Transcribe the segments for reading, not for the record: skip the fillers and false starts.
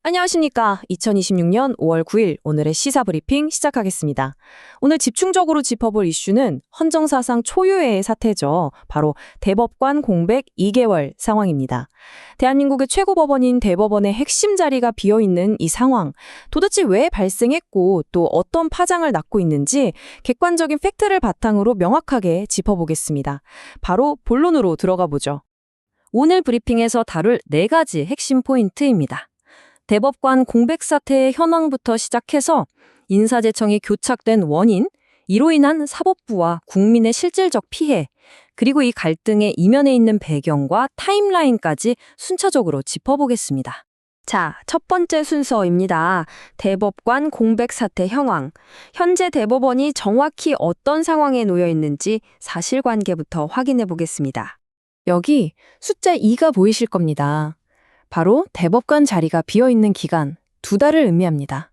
안녕하십니까. 2026년 5월 9일 오늘의 시사브리핑 시작하겠습니다. 오늘 집중적으로 짚어볼 이슈는 헌정사상 초유의 사태죠. 바로 대법관 공백 2개월 상황입니다. 대한민국의 최고법원인 대법원의 핵심 자리가 비어있는 이 상황, 도대체 왜 발생했고 또 어떤 파장을 낳고 있는지 객관적인 팩트를 바탕으로 명확하게 짚어보겠습니다. 바로 본론으로 들어가 보죠. 오늘 브리핑에서 다룰 4가지 핵심 포인트입니다. 대법관 공백 사태의 현황부터 시작해서 인사제청이 교착된 원인, 이로 인한 사법부와 국민의 실질적 피해, 그리고 이 갈등의 이면에 있는 배경과 타임라인까지 순차적으로 짚어보겠습니다. 자, 첫 번째 순서입니다. 대법관 공백 사태 현황. 현재 대법원이 정확히 어떤 상황에 놓여 있는지 사실관계부터 확인해 보겠습니다. 여기 숫자 2가 보이실 겁니다. 바로 대법관 자리가 비어있는 기간 2달을 의미합니다.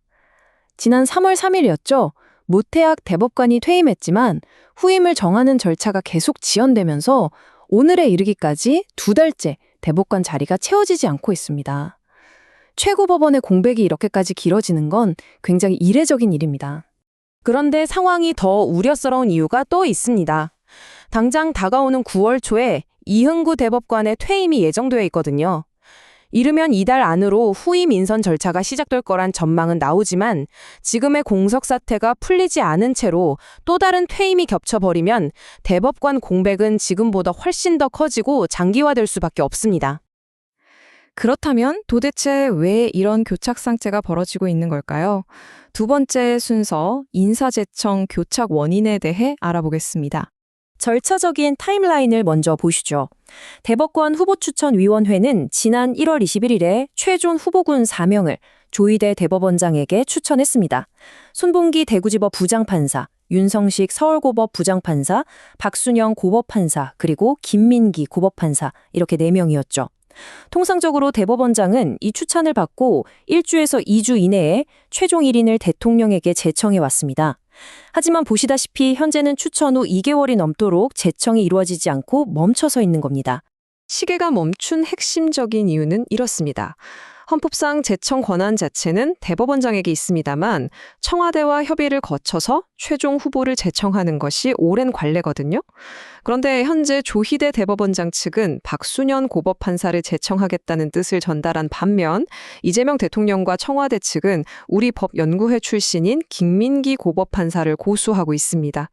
지난 3월 3일이었죠. 모태학 대법관이 퇴임했지만 후임을 정하는 절차가 계속 지연되면서 오늘에 이르기까지 2달째 대법관 자리가 채워지지 않고 있습니다. 최고법원의 공백이 이렇게까지 길어지는 건 굉장히 이례적인 일입니다. 그런데 상황이 더 우려스러운 이유가 또 있습니다. 당장 다가오는 9월 초에 이흥구 대법관의 퇴임이 예정되어 있거든요. 이르면 이달 안으로 후임 인선 절차가 시작될 거란 전망은 나오지만 지금의 공석 사태가 풀리지 않은 채로 또 다른 퇴임이 겹쳐버리면 대법관 공백은 지금보다 훨씬 더 커지고 장기화될 수밖에 없습니다. 그렇다면 도대체 왜 이런 교착 상태가 벌어지고 있는 걸까요? 두 번째 순서, 인사제청 교착 원인에 대해 알아보겠습니다. 절차적인 타임라인을 먼저 보시죠. 대법관 후보추천위원회는 지난 1월 21일에 최종 후보군 4명을 조희대 대법원장에게 추천했습니다. 손봉기 대구지법 부장판사, 윤성식 서울고법 부장판사, 박순영 고법판사, 그리고 김민기 고법판사 이렇게 4명이었죠. 통상적으로 대법원장은 이 추천을 받고 1주에서 2주 이내에 최종 1인을 대통령에게 제청해 왔습니다. 하지만 보시다시피 현재는 추천 후 2개월이 넘도록 제청이 이루어지지 않고 멈춰서 있는 겁니다. 시계가 멈춘 핵심적인 이유는 이렇습니다. 헌법상 제청 권한 자체는 대법원장에게 있습니다만 청와대와 협의를 거쳐서 최종 후보를 제청하는 것이 오랜 관례거든요. 그런데 현재 조희대 대법원장 측은 박순현 고법판사를 제청하겠다는 뜻을 전달한 반면 이재명 대통령과 청와대 측은 우리 법연구회 출신인 김민기 고법판사를 고수하고 있습니다.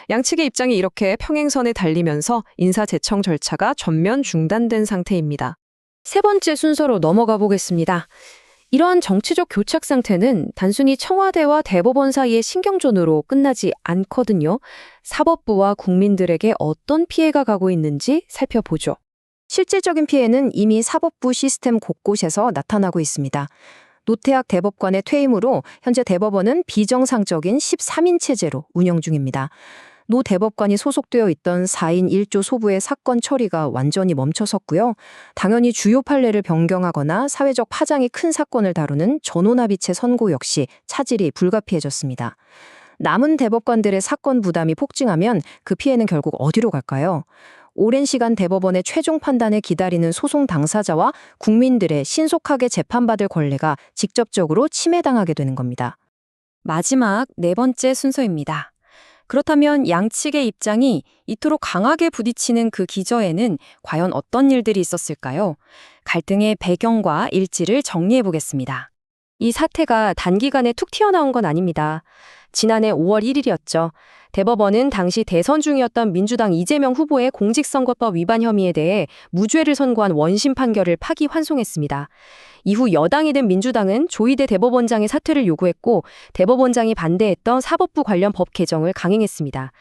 양측의 입장이 이렇게 평행선에 달리면서 인사 제청 절차가 전면 중단된 상태입니다. 세 번째 순서로 넘어가 보겠습니다. 이러한 정치적 교착 상태는 단순히 청와대와 대법원 사이의 신경전으로 끝나지 않거든요. 사법부와 국민들에게 어떤 피해가 가고 있는지 살펴보죠. 실질적인 피해는 이미 사법부 시스템 곳곳에서 나타나고 있습니다. 노태학 대법관의 퇴임으로 현재 대법원은 비정상적인 13인 체제로 운영 중입니다. 노 대법관이 소속되어 있던 4인 1조 소부의 사건 처리가 완전히 멈춰섰고요. 당연히 주요 판례를 변경하거나 사회적 파장이 큰 사건을 다루는 전원합의체 선고 역시 차질이 불가피해졌습니다. 남은 대법관들의 사건 부담이 폭증하면 그 피해는 결국 어디로 갈까요? 오랜 시간 대법원의 최종 판단을 기다리는 소송 당사자와 국민들의 신속하게 재판받을 권리가 직접적으로 침해당하게 되는 겁니다. 마지막 4번째 순서입니다. 그렇다면 양측의 입장이 이토록 강하게 부딪히는 그 기저에는 과연 어떤 일들이 있었을까요? 갈등의 배경과 일지를 정리해 보겠습니다. 이 사태가 단기간에 툭 튀어나온 건 아닙니다. 지난해 5월 1일이었죠. 대법원은 당시 대선 중이었던 민주당 이재명 후보의 공직선거법 위반 혐의에 대해 무죄를 선고한 원심 판결을 파기환송했습니다. 이후 여당이 된 민주당은 조희대 대법원장의 사퇴를 요구했고 대법원장이 반대했던 사법부 관련 법 개정을 강행했습니다.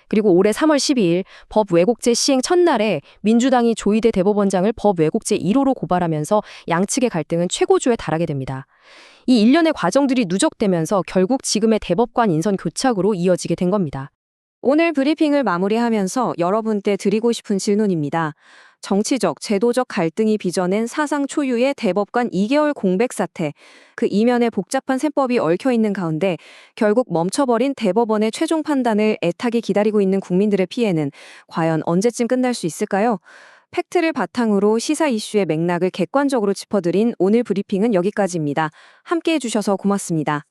그리고 올해 3월 12일 법 왜곡죄 시행 첫날에 민주당이 조희대 대법원장을 법 왜곡죄 1호로 고발하면서 양측의 갈등은 최고조에 달하게 됩니다. 이 일련의 과정들이 누적되면서 결국 지금의 대법관 인선 교착으로 이어지게 된 겁니다. 오늘 브리핑을 마무리하면서 여러분께 드리고 싶은 질문입니다. 정치적, 제도적 갈등이 빚어낸 사상 초유의 대법관 2개월 공백 사태, 그 이면에 복잡한 셈법이 얽혀있는 가운데 결국 멈춰버린 대법원의 최종 판단을 애타게 기다리고 있는 국민들의 피해는 과연 언제쯤 끝날 수 있을까요? 팩트를 바탕으로 시사 이슈의 맥락을 객관적으로 짚어드린 오늘 브리핑은 여기까지입니다. 함께해 주셔서 고맙습니다.